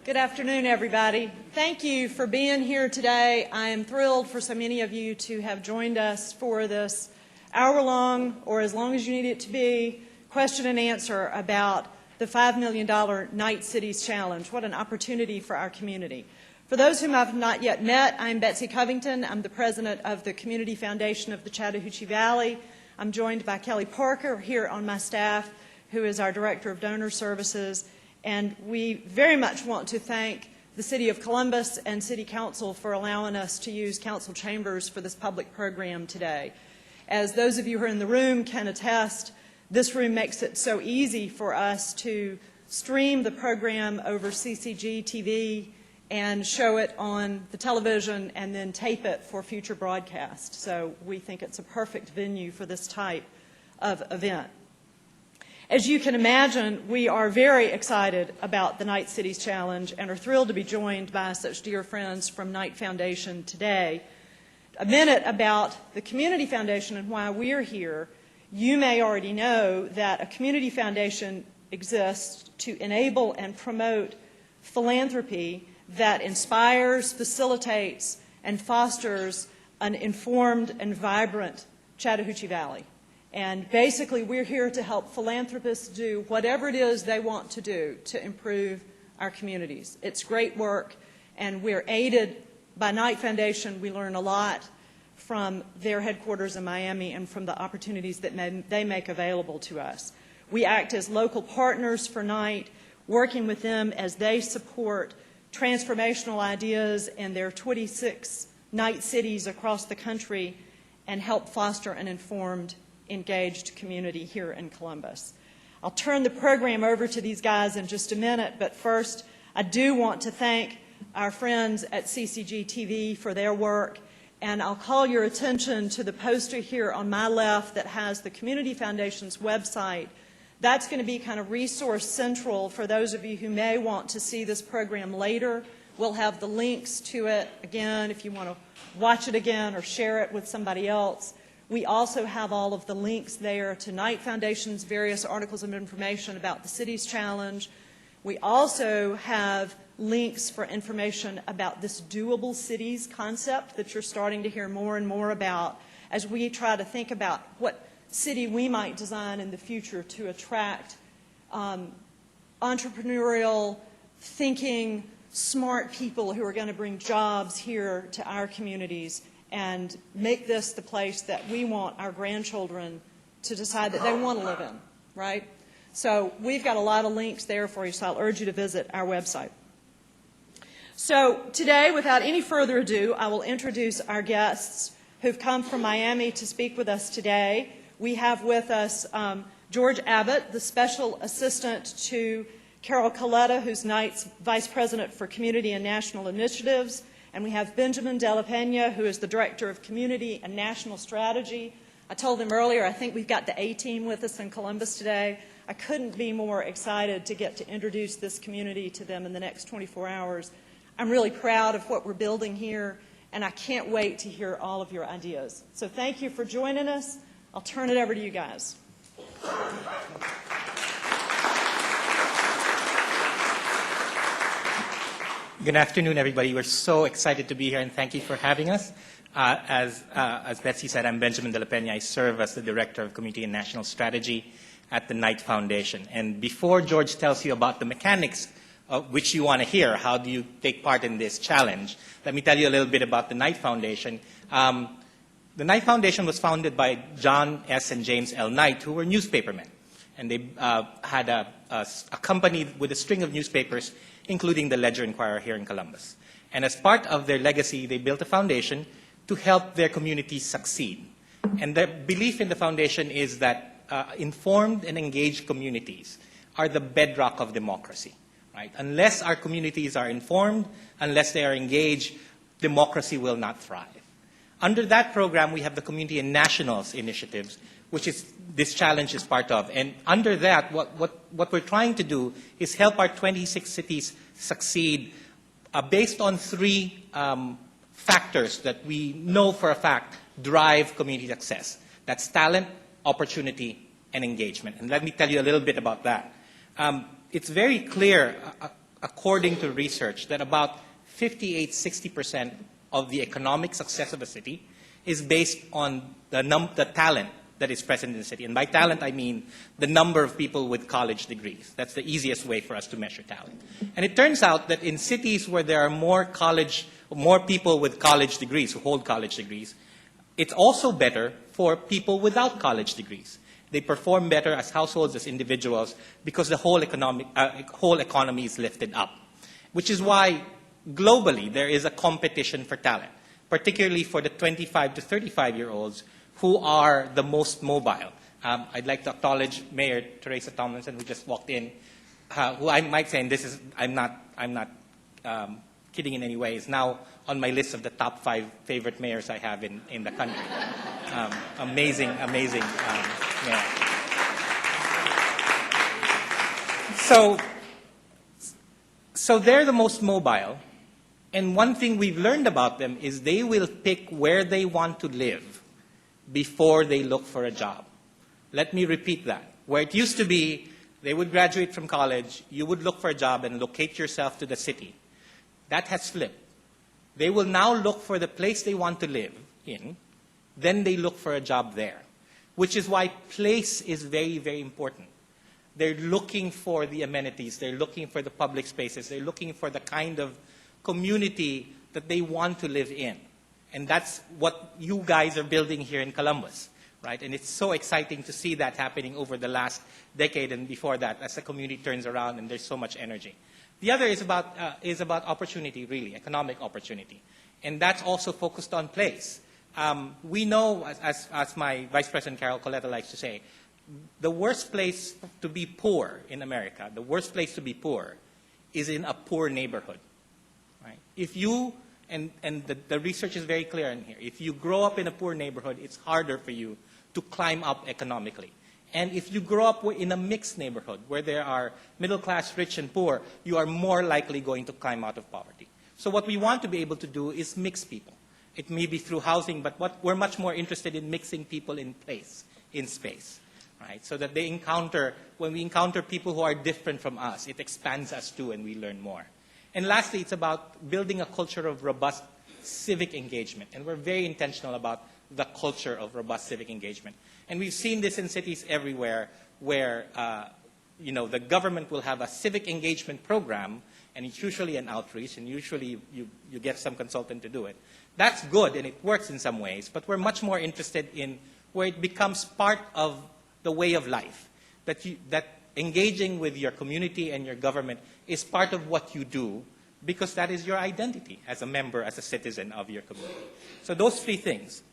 Good afternoon, everybody. Thank you for being here today. I am thrilled for so many of you to have joined us for this hour-long, or as long as you need it to be, question and answer about the $5 million Knight Cities Challenge. What an opportunity for our community. For those whom I've not yet met, I'm Betsy Covington. I'm the president of the Community Foundation of the Chattahoochee Valley. I'm joined by Kelly Parker here on my staff, who is our Director of Donor Services. And we very much want to thank the City of Columbus and City Council for allowing us to use council chambers for this public program today. As those of you who are in the room can attest, this room makes it so easy for us to stream the program over CCG TV and show it on the television and then tape it for future broadcast. So we think it's a perfect venue for this type of event. As you can imagine, we are very excited about the Knight Cities Challenge and are thrilled to be joined by such dear friends from Knight Foundation today. A minute about the Community Foundation and why we're here. You may already know that a community foundation exists to enable and promote philanthropy that inspires, facilitates, and fosters an informed and vibrant Chattahoochee Valley. And basically, we're here to help philanthropists do whatever it is they want to do to improve our communities. It's great work, and we're aided by Knight Foundation. We learn a lot from their headquarters in Miami and from the opportunities that they make available to us. We act as local partners for Knight, working with them as they support transformational ideas in their 26 Knight cities across the country and help foster an informed, engaged community here in Columbus. I'll turn the program over to these guys in just a minute, but first I do want to thank our friends at CCG TV for their work, and I'll call your attention to the poster here on my left that has the Community Foundation's website. That's going to be kind of resource central for those of you who may want to see this program later. We'll have the links to it again if you want to watch it again or share it with somebody else. We also have all of the links there to Knight Foundation's various articles of information about the Cities Challenge. We also have links for information about this doable cities concept that you're starting to hear more and more about as we try to think about what city we might design in the future to attract entrepreneurial, thinking, smart people who are going to bring jobs here to our communities and make this the place that we want our grandchildren to decide that they want to live in, right? So we've got a lot of links there for you, so I'll urge you to visit our website. So today, without any further ado, I will introduce our guests who've come from Miami to speak with us today. We have with us George Abbott, the Special Assistant to Carol Coletta, who's Knight's Vice President for Community and National Initiatives. And we have Benjamin De La Pena, who is the Director of Community and National Strategy. I told him earlier, I think we've got the A-team with us in Columbus today. I couldn't be more excited to get to introduce this community to them in the next 24 hours. I'm really proud of what we're building here, and I can't wait to hear all of your ideas. So thank you for joining us. I'll turn it over to you guys. Good afternoon, everybody. We're so excited to be here, and thank you for having us. As Betsy said, I'm Benjamin De La Pena. I serve as the Director of Community and National Strategy at the Knight Foundation. And before George tells you about the mechanics of which you want to hear, how do you take part in this challenge, let me tell you a little bit about the Knight Foundation. The Knight Foundation was founded by John S. and James L. Knight, who were newspapermen. And they had a company with a string of newspapers, including the Ledger-Inquirer here in Columbus. And as part of their legacy, they built a foundation to help their communities succeed. And their belief in the foundation is that informed and engaged communities are the bedrock of democracy. Right? Unless our communities are informed, unless they are engaged, democracy will not thrive. Under that program, we have the Community and Nationals initiatives, which is this challenge is part of. And under that, what we're trying to do is help our 26 cities succeed based on three factors that we know for a fact drive community success. That's talent, opportunity, and engagement. And let me tell you a little bit about that. it's very clear, according to research, that about 58–60% of the economic success of a city is based on the talent that is present in the city. And by talent, I mean the number of people with college degrees. That's the easiest way for us to measure talent. And it turns out that in cities where there are more people with college degrees, who hold college degrees, it's also better for people without college degrees. They perform better as households, as individuals, because the whole economy is lifted up. Which is why, globally, there is a competition for talent, particularly for the 25 to 35-year-olds who are the most mobile. I'd like to acknowledge Mayor Teresa Tomlinson, who just walked in, who I might say, and this is, I'm not kidding in any way, is now on my list of the top 5 favorite mayors I have in the country. Amazing mayor. So they're the most mobile, and one thing we've learned about them is they will pick where they want to live before they look for a job. Let me repeat that. Where it used to be, they would graduate from college, you would look for a job and locate yourself to the city. That has flipped. They will now look for the place they want to live in, then they look for a job there, which is why place is very, very important. They're looking for the amenities, they're looking for the public spaces, they're looking for the kind of community that they want to live in. And that's what you guys are building here in Columbus, right? And it's so exciting to see that happening over the last decade and before that as the community turns around and there's so much energy. The other is about opportunity, really, economic opportunity. And that's also focused on place. We know, as my Vice President Carol Coletta likes to say, the worst place to be poor in America, the worst place to be poor is in a poor neighborhood, right? If you, and the research is very clear in here, if you grow up in a poor neighborhood, it's harder for you to climb up economically. And if you grow up in a mixed neighborhood where there are middle class, rich, and poor, you are more likely going to climb out of poverty. So what we want to be able to do is mix people. It may be through housing, but we're much more interested in mixing people in place, in space, right? So that when we encounter people who are different from us, it expands us too and we learn more. And lastly, it's about building a culture of robust civic engagement. And we're very intentional about the culture of robust civic engagement. And we've seen this in cities everywhere where the government will have a civic engagement program, and it's usually an outreach, and usually you get some consultant to do it. That's good, and it works in some ways, but we're much more interested in where it becomes part of the way of life, that engaging with your community and your government is part of what you do because that is your identity as a member, as a citizen of your community. So those 3 things,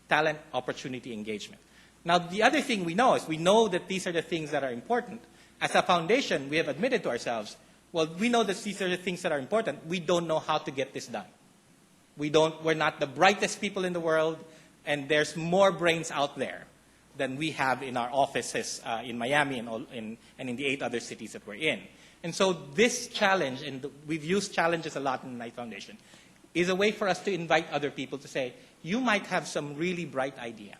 talent, opportunity, engagement. Now, the other thing we know is we know that these are the things that are important. As a foundation, we have admitted to ourselves, well, we know that these are the things that are important. We don't know how to get this done. We're not the brightest people in the world, and there's more brains out there than we have in our offices in Miami and in the 8 other cities that we're in. And so this challenge, and we've used challenges a lot in the Knight Foundation, is a way for us to invite other people to say, you might have some really bright idea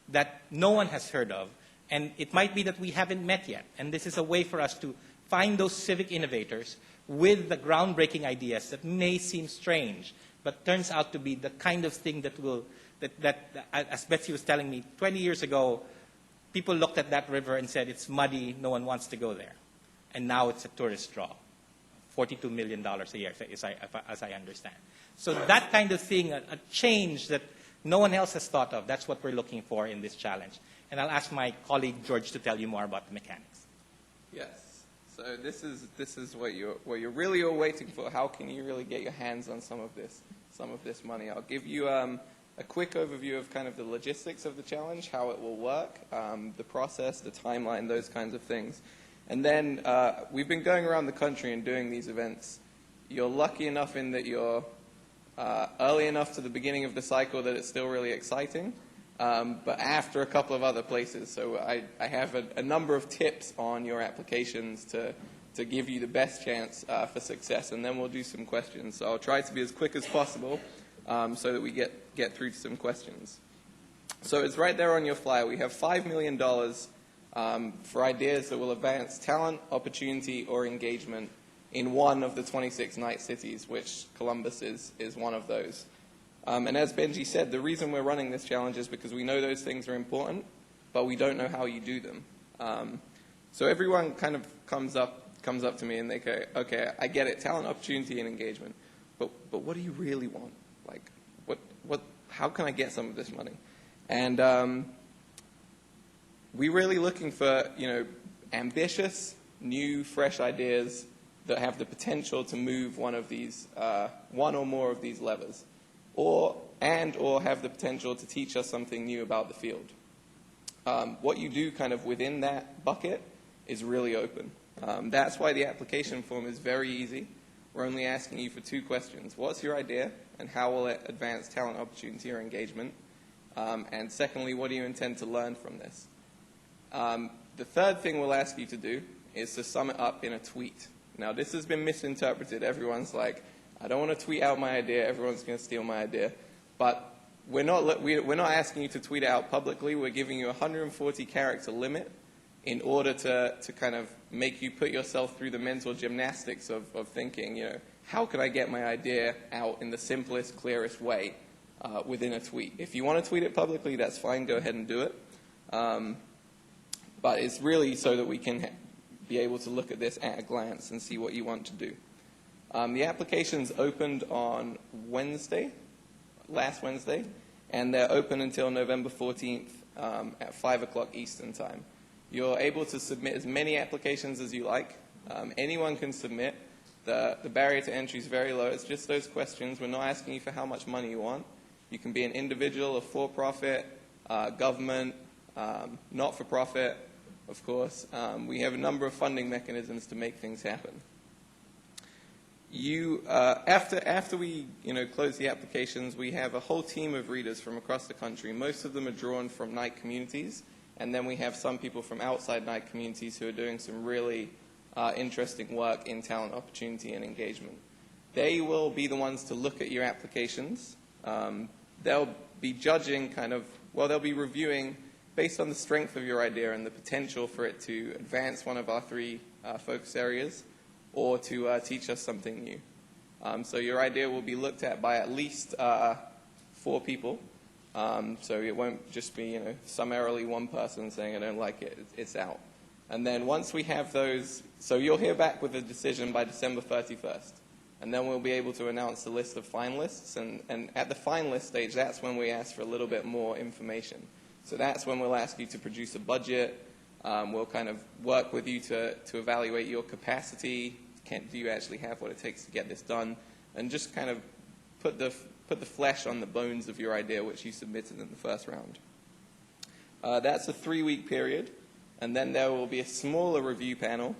that no one has heard of, and it might be that we haven't met yet. And this is a way for us to find those civic innovators with the groundbreaking ideas that may seem strange, but turns out to be the kind of thing that will, as Betsy was telling me, 20 years ago, people looked at that river and said, it's muddy, no one wants to go there. And now it's a tourist draw. $42 million a year, as I understand. So that kind of thing, a change that no one else has thought of, that's what we're looking for in this challenge. And I'll ask my colleague George to tell you more about the mechanics. Yes. So this is what you're really all waiting for. How can you really get your hands on some of this money? I'll give you a quick overview of kind of the logistics of the challenge, how it will work, the process, the timeline, those kinds of things. And then we've been going around the country and doing these events. You're lucky enough in that you're early enough to the beginning of the cycle that it's still really exciting, but after a couple of other places. So I have a number of tips on your applications to give you the best chance for success, and then we'll do some questions. So I'll try to be as quick as possible so that we get through to some questions. So it's right there on your flyer. We have $5 million for ideas that will advance talent, opportunity, or engagement in one of the 26 Knight cities, which Columbus is one of those. And as Benji said, the reason we're running this challenge is because we know those things are important, but we don't know how you do them. So everyone kind of comes up to me and they go, okay, I get it, talent, opportunity, and engagement, but what do you really want? Like, how can I get some of this money? And we're really looking for, ambitious, new, fresh ideas that have the potential to move one or more of these levers, or have the potential to teach us something new about the field. What you do kind of within that bucket is really open. That's why the application form is very easy. We're only asking you for 2 questions. What's your idea, and how will it advance talent, opportunity, or engagement? And secondly, what do you intend to learn from this? The third thing we'll ask you to do is to sum it up in a tweet. Now, this has been misinterpreted. Everyone's like, I don't want to tweet out my idea. Everyone's going to steal my idea. But we're not asking you to tweet it out publicly. We're giving you a 140-character limit in order to kind of make you put yourself through the mental gymnastics of thinking, how can I get my idea out in the simplest, clearest way within a tweet? If you want to tweet it publicly, that's fine. Go ahead and do it. But it's really so that we can be able to look at this at a glance and see what you want to do. The applications opened on last Wednesday, and they're open until November 14th at 5 o'clock Eastern Time. You're able to submit as many applications as you like. Anyone can submit. The barrier to entry is very low. It's just those questions. We're not asking you for how much money you want. You can be an individual, a for-profit, government, not-for-profit, of course. We have a number of funding mechanisms to make things happen. After we close the applications, we have a whole team of readers from across the country. Most of them are drawn from Knight communities, and then we have some people from outside Knight communities who are doing some really interesting work in talent, opportunity, and engagement. They will be the ones to look at your applications. They'll be judging they'll be reviewing based on the strength of your idea and the potential for it to advance one of our 3 focus areas, or to teach us something new. So your idea will be looked at by at least 4 people. So it won't just be, summarily one person saying, I don't like it, it's out. And then once we have those, so you'll hear back with a decision by December 31st. And then we'll be able to announce the list of finalists. And at the finalist stage, that's when we ask for a little bit more information. So that's when we'll ask you to produce a budget. We'll kind of work with you to evaluate your capacity. Do you actually have what it takes to get this done? And just kind of put the flesh on the bones of your idea, which you submitted in the first round. That's a 3-week period. And then there will be a smaller review panel,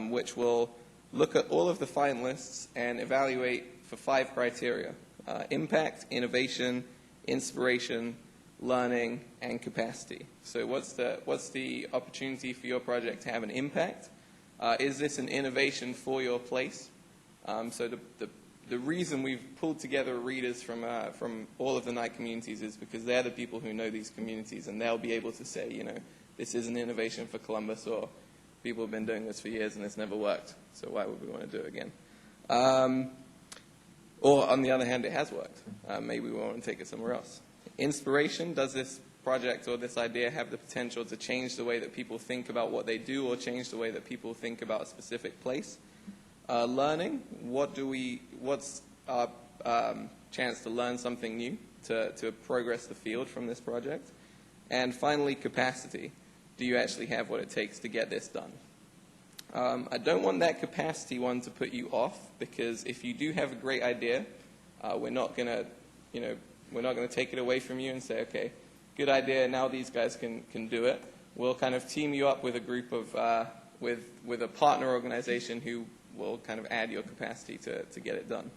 which will look at all of the finalists and evaluate for 5 criteria: impact, innovation, inspiration, learning, and capacity. So what's the opportunity for your project to have an impact? Is this an innovation for your place? So the reason we've pulled together readers from all of the Knight communities is because they're the people who know these communities, and they'll be able to say, this is an innovation for Columbus, or people have been doing this for years and it's never worked, so why would we want to do it again? Or on the other hand, it has worked. Maybe we want to take it somewhere else. Inspiration: does this project or this idea have the potential to change the way that people think about what they do, or change the way that people think about a specific place? Learning: what's our chance to learn something new, to progress the field from this project? And finally, capacity: do you actually have what it takes to get this done? I don't want that capacity one to put you off, because if you do have a great idea, we're not going to take it away from you and say, okay, good idea, now these guys can do it. We'll kind of team you up with a group of, with a partner organization who will kind of add your capacity to get it done.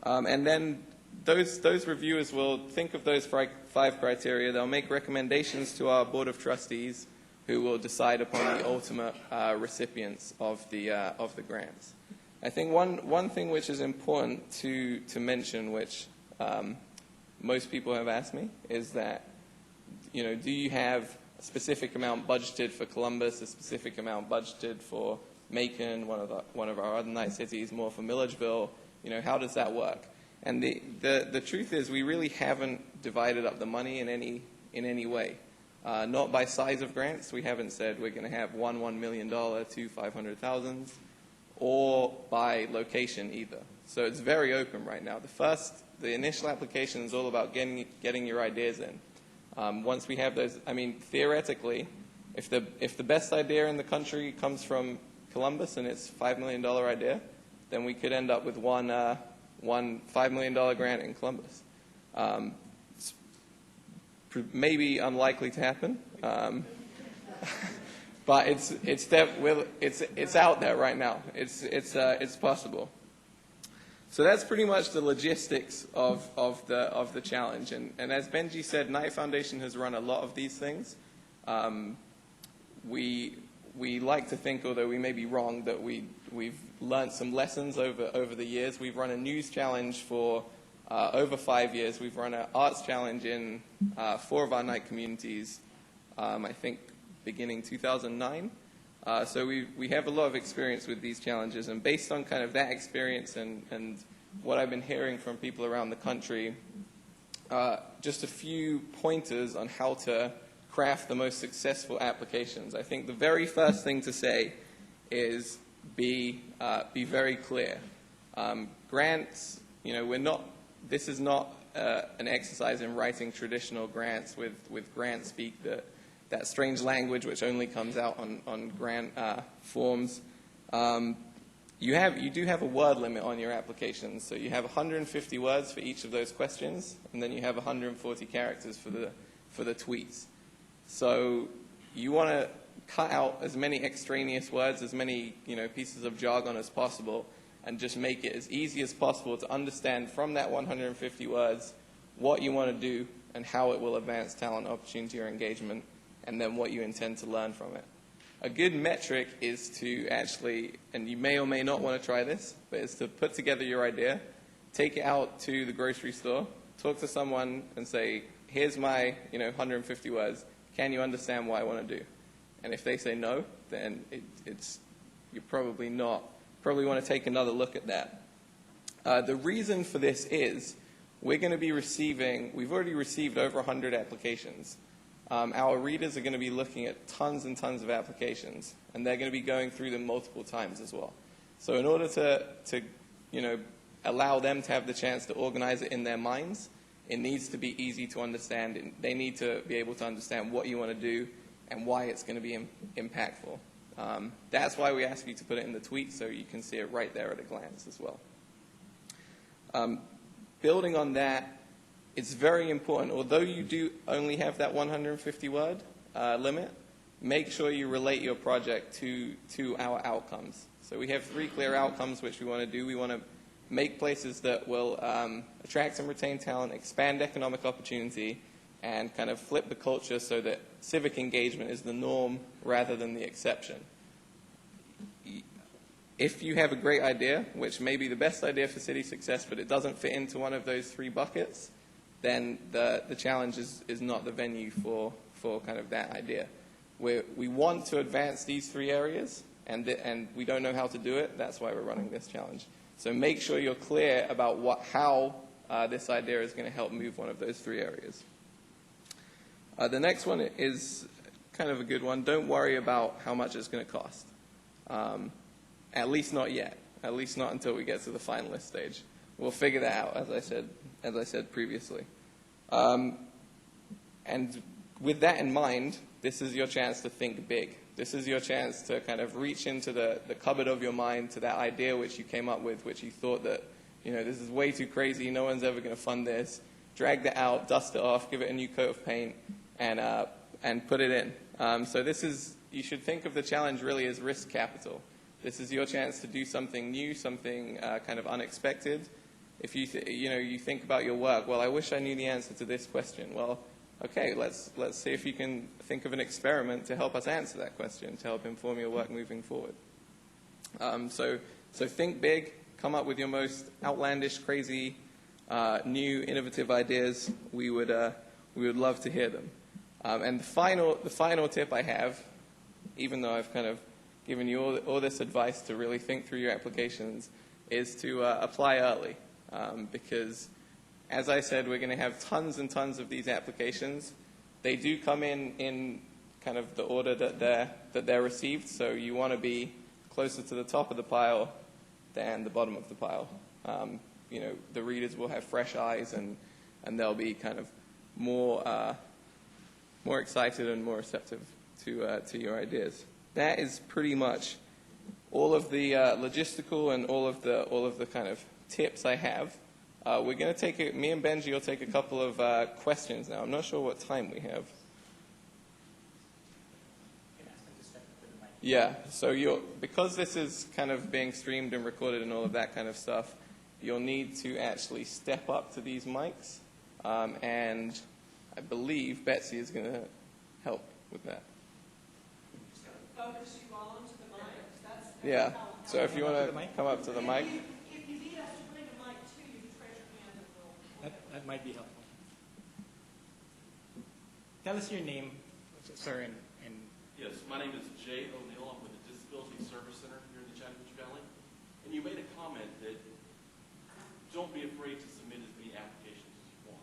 And then those reviewers will think of those 5 criteria. They'll make recommendations to our board of trustees, who will decide upon the ultimate recipients of the grants. I think one thing which is important to mention, which most people have asked me, is that, do you have specific amount budgeted for Columbus, a specific amount budgeted for Macon, one of our other night cities, more for Milledgeville. How does that work? And the truth is, we really haven't divided up the money in any way. Not by size of grants. We haven't said we're going to have $1 million, two $500,000, or by location either. So it's very open right now. The initial application is all about getting your ideas in. Once we have those, theoretically, if the best idea in the country comes from Columbus and it's $5 million idea, then we could end up with one $5 million grant in Columbus. It's maybe unlikely to happen, but it's out there right now. It's possible. So that's pretty much the logistics of the challenge. And as Benji said, Knight Foundation has run a lot of these things. We like to think, although we may be wrong, that we've learned some lessons over the years. We've run a news challenge for over 5 years. We've run an arts challenge in 4 of our night communities, I think beginning 2009. So we have a lot of experience with these challenges, and based on kind of that experience and what I've been hearing from people around the country, just a few pointers on how to craft the most successful applications. I think the very first thing to say is be very clear. Grants, this is not an exercise in writing traditional grants with grant speak, that strange language which only comes out on grant forms. You do have a word limit on your applications, so you have 150 words for each of those questions, and then you have 140 characters for the tweets. So you want to cut out as many extraneous words, as many pieces of jargon as possible, and just make it as easy as possible to understand from that 150 words what you want to do and how it will advance talent, opportunity, or engagement, and then what you intend to learn from it. A good metric is to actually, and you may or may not want to try this, but it's to put together your idea, take it out to the grocery store, talk to someone and say, here's my 150 words. Can you understand what I want to do? And if they say no, then you probably want to take another look at that. The reason for this is we've already received over 100 applications. Our readers are going to be looking at tons and tons of applications, and they're going to be going through them multiple times as well. So in order to allow them to have the chance to organize it in their minds, it needs to be easy to understand. They need to be able to understand what you want to do and why it's going to be impactful. That's why we ask you to put it in the tweet so you can see it right there at a glance as well. Building on that, it's very important, although you do only have that 150-word limit, make sure you relate your project to our outcomes. So we have 3 clear outcomes which we want to do. We want to make places that will attract and retain talent, expand economic opportunity, and kind of flip the culture so that civic engagement is the norm rather than the exception. If you have a great idea, which may be the best idea for city success, but it doesn't fit into one of those 3 buckets, then the challenge is not the venue for kind of that idea. We want to advance these 3 areas, and we don't know how to do it. That's why we're running this challenge. So make sure you're clear about how this idea is going to help move one of those 3 areas. The next one is kind of a good one. Don't worry about how much it's going to cost. At least not yet. At least not until we get to the finalist stage. We'll figure that out, as I said previously. And with that in mind, this is your chance to think big. This is your chance to kind of reach into the cupboard of your mind to that idea which you came up with, which you thought that, this is way too crazy, no one's ever going to fund this. Drag that out, dust it off, give it a new coat of paint, and put it in. So you should think of the challenge really as risk capital. This is your chance to do something new, something kind of unexpected. If you think about your work, well, I wish I knew the answer to this question. Well, okay, let's see if you can think of an experiment to help us answer that question, to help inform your work moving forward. So think big, come up with your most outlandish, crazy, new, innovative ideas. We would love to hear them. And the final tip I have, even though I've kind of given you all this advice to really think through your applications, is to apply early. Because, as I said, we're going to have tons and tons of these applications. They do come in kind of the order that they're received, so you want to be closer to the top of the pile than the bottom of the pile. You know, the readers will have fresh eyes, and they'll be kind of more excited and more receptive to your ideas. That is pretty much all of the logistical and all of the kind of tips I have. We're going to take me and Benji will take a couple of questions now. I'm not sure what time we have. Yeah, so because this is kind of being streamed and recorded and all of that kind of stuff, you'll need to actually step up to these mics, and I believe Betsy is going to help with that. Focus you all onto the mic. That's Yeah, so if you want to come up to the mic. If you need us to bring a mic to you, just raise your hand and we'll... That might be helpful. Tell us your name, sir, and Yes, my name is Jay O'Neill. I'm with the Disability Service Center here in the Chattanooga Valley. And you made a comment that don't be afraid to submit as many applications as you want.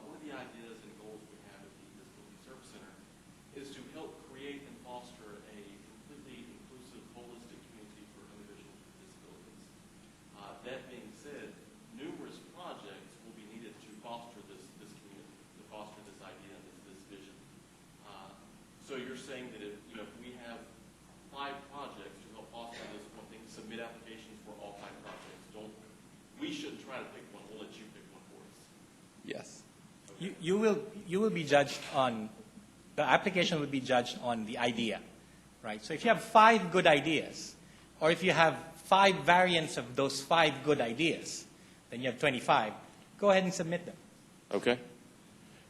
One of the ideas and goals we have at the Disability Service Center is to help create and foster a completely inclusive, holistic community for individuals with disabilities. That being said, numerous projects will be needed to foster this community, to foster this idea and this vision. So you're saying that if we have 5 projects to help foster this one thing, submit applications for all 5 projects. We shouldn't try to pick one. We'll let you pick one for us. Yes. you will be judged on, the application will be judged on the idea, right? So if you have 5 good ideas, or if you have 5 variants of those 5 good ideas, then you have 25. Go ahead and submit them. Okay.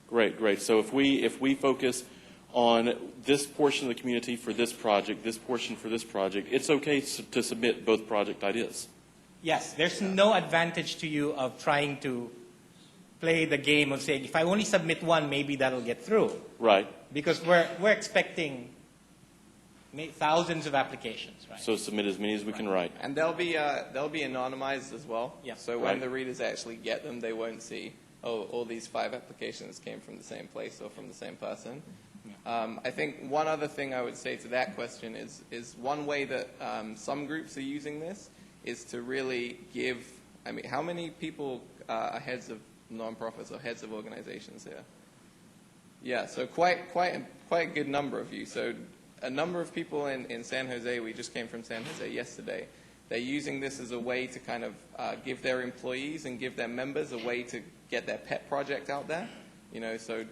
Great. So if we focus on this portion of the community for this project, this portion for this project, it's okay to submit both project ideas. Yes, there's no advantage to you of trying to play the game of saying, if I only submit one, maybe that'll get through. Right. Because we're expecting thousands of applications, right? So submit as many as we can write. And they'll be anonymized as well. Yeah. So when the readers actually get them, they won't see, oh, all these 5 applications came from the same place or from the same person. I think one other thing I would say to that question is one way that some groups are using this is to really give, I mean, how many people are heads of nonprofits or heads of organizations here? Yeah, so quite a good number of you. So a number of people in San Jose, we just came from San Jose yesterday, they're using this as a way to kind of give their employees and give their members a way to get their pet project out there. So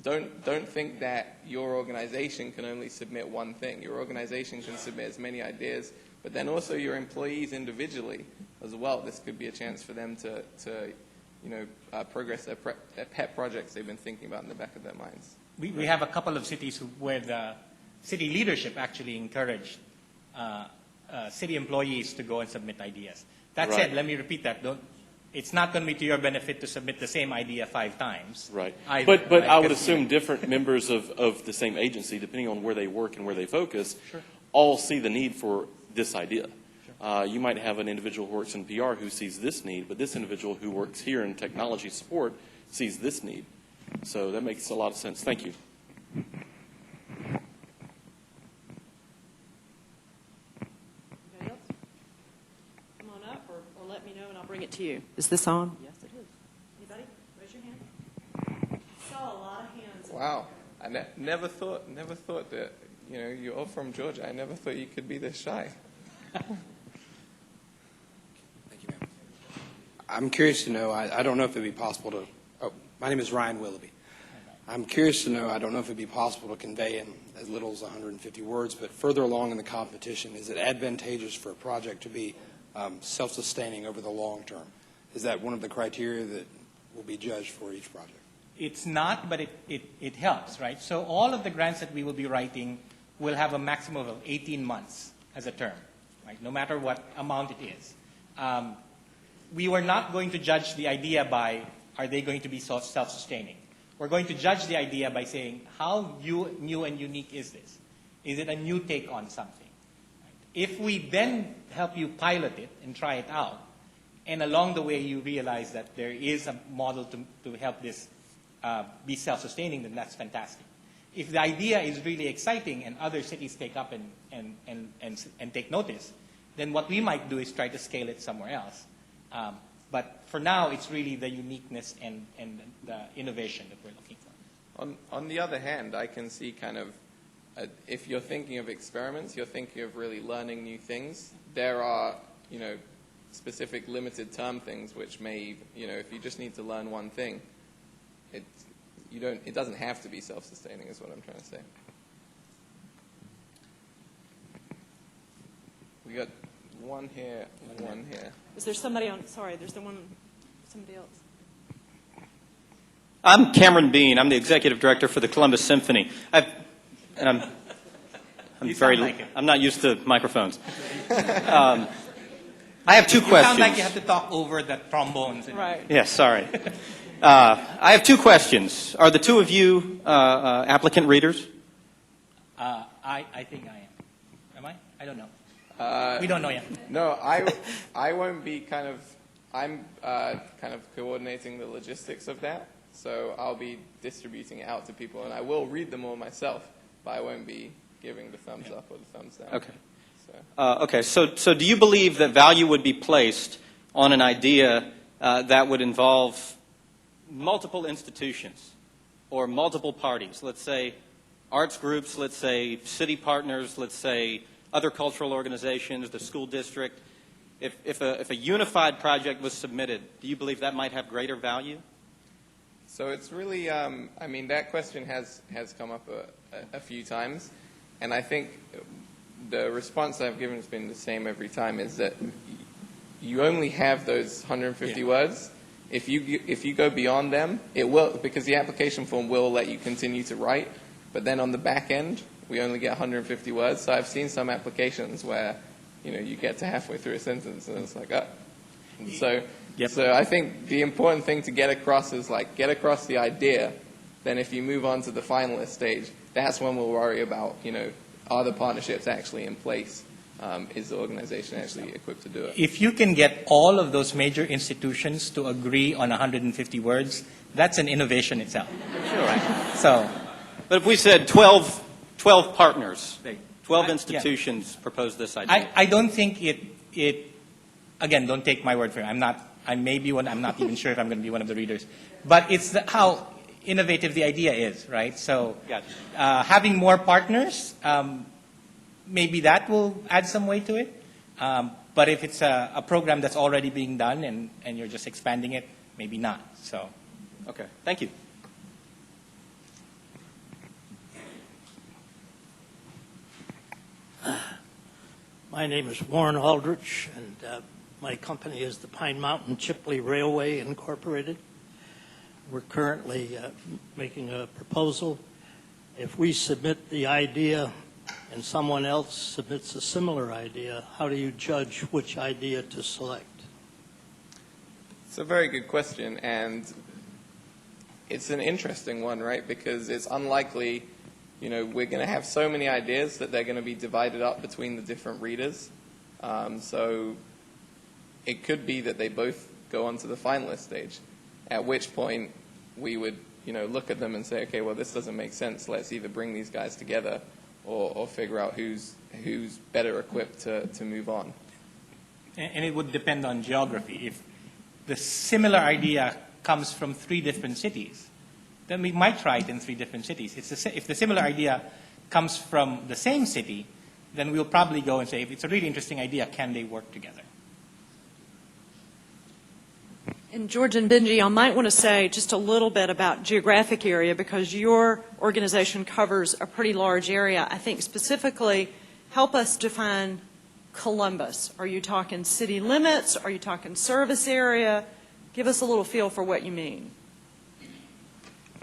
don't think that your organization can only submit one thing. Your organization can submit as many ideas, but then also your employees individually as well. This could be a chance for them to progress their pet projects they've been thinking about in the back of their minds. We have a couple of cities where the city leadership actually encouraged city employees to go and submit ideas. That said, let me repeat that. It's not going to be to your benefit to submit the same idea 5 times. Right. Either, But right? I would assume different members of the same agency, depending on where they work and where they focus, all see the need for this idea. You might have an individual who works in PR who sees this need, but this individual who works here in technology support sees this need. So that makes a lot of sense. Thank you. Anybody else? Come on up or let me know and I'll bring it to you. Is this on? Yes, it is. Anybody? Raise your hand. Saw a lot of hands. Wow, I never thought that you're all from Georgia. I never thought you could be this shy. Thank you, ma'am. I'm curious to know, I don't know if it would be possible to, my name is Ryan Willoughby. I'm curious to know, I don't know if it would be possible to convey in as little as 150 words, but further along in the competition, is it advantageous for a project to be self-sustaining over the long term? Is that one of the criteria that will be judged for each project? It's not, but it helps, right? So all of the grants that we will be writing will have a maximum of 18 months as a term, right? No matter what amount it is. We were not going to judge the idea by, are they going to be self-sustaining? We're going to judge the idea by saying, how new and unique is this? Is it a new take on something? If we then help you pilot it and try it out, and along the way you realize that there is a model to help this be self-sustaining, then that's fantastic. If the idea is really exciting and other cities take up and take notice, then what we might do is try to scale it somewhere else. But for now, it's really the uniqueness and the innovation that we're looking for. On the other hand, I can see kind of, if you're thinking of experiments, you're thinking of really learning new things. There are, specific limited term things which may, if you just need to learn one thing, it doesn't have to be self-sustaining is what I'm trying to say. We got one here, one here. Is there somebody on, sorry, there's the one, somebody else. I'm Cameron Bean. I'm the executive director for the Columbus Symphony. I'm not used to microphones. I have two questions. You sound like you have to talk over the trombones. Right. Yes, sorry. I have two questions. Are the two of you applicant readers? I think I am. Am I? I don't know. We don't know yet. No, I won't be I'm kind of coordinating the logistics of that. So I'll be distributing it out to people, and I will read them all myself, but I won't be giving the thumbs up or the thumbs down. Okay. So do you believe that value would be placed on an idea that would involve multiple institutions or multiple parties? Let's say arts groups, let's say city partners, let's say other cultural organizations, the school district. If a unified project was submitted, do you believe that might have greater value? So it's really, I mean, that question has come up a few times, and I think the response I've given has been the same every time, is that you only have those 150 words. If you go beyond them, it will, because the application form will let you continue to write, but then on the back end, we only get 150 words. So I've seen some applications where, you get to halfway through a sentence and it's like, oh. So, so I think the important thing to get across is get across the idea. Then if you move on to the finalist stage, that's when we'll worry about, are the partnerships actually in place? Is the organization actually equipped to do it? If you can get all of those major institutions to agree on 150 words, that's an innovation itself. Sure. Right. So, but if we said 12 partners, 12 institutions proposed this idea. I don't think it, again, don't take my word for it. I may be one, I'm not even sure if I'm going to be one of the readers. But it's how innovative the idea is, right? So having more partners, maybe that will add some weight to it. But if it's a program that's already being done and you're just expanding it, maybe not. So, okay, thank you. My name is Warren Aldrich, and my company is the Pine Mountain Chipley Railway Incorporated. We're currently making a proposal. If we submit the idea and someone else submits a similar idea, how do you judge which idea to select? It's a very good question, and it's an interesting one, right? Because it's unlikely, we're going to have so many ideas that they're going to be divided up between the different readers. So it could be that they both go on to the finalist stage, at which point we would, look at them and say, okay, well, this doesn't make sense. Let's either bring these guys together or figure out who's better equipped to move on. and it would depend on geography. If the similar idea comes from 3 different cities, then we might try it in 3 different cities. If the similar idea comes from the same city, then we'll probably go and say, if it's a really interesting idea, can they work together? And George and Benji, I might want to say just a little bit about geographic area, because your organization covers a pretty large area. I think specifically, help us define Columbus. Are you talking city limits? Are you talking service area? Give us a little feel for what you mean.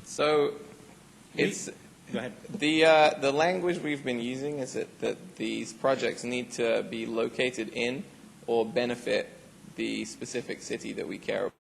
So it's Go ahead. the language we've been using is that these projects need to be located in or benefit the specific city that we care about.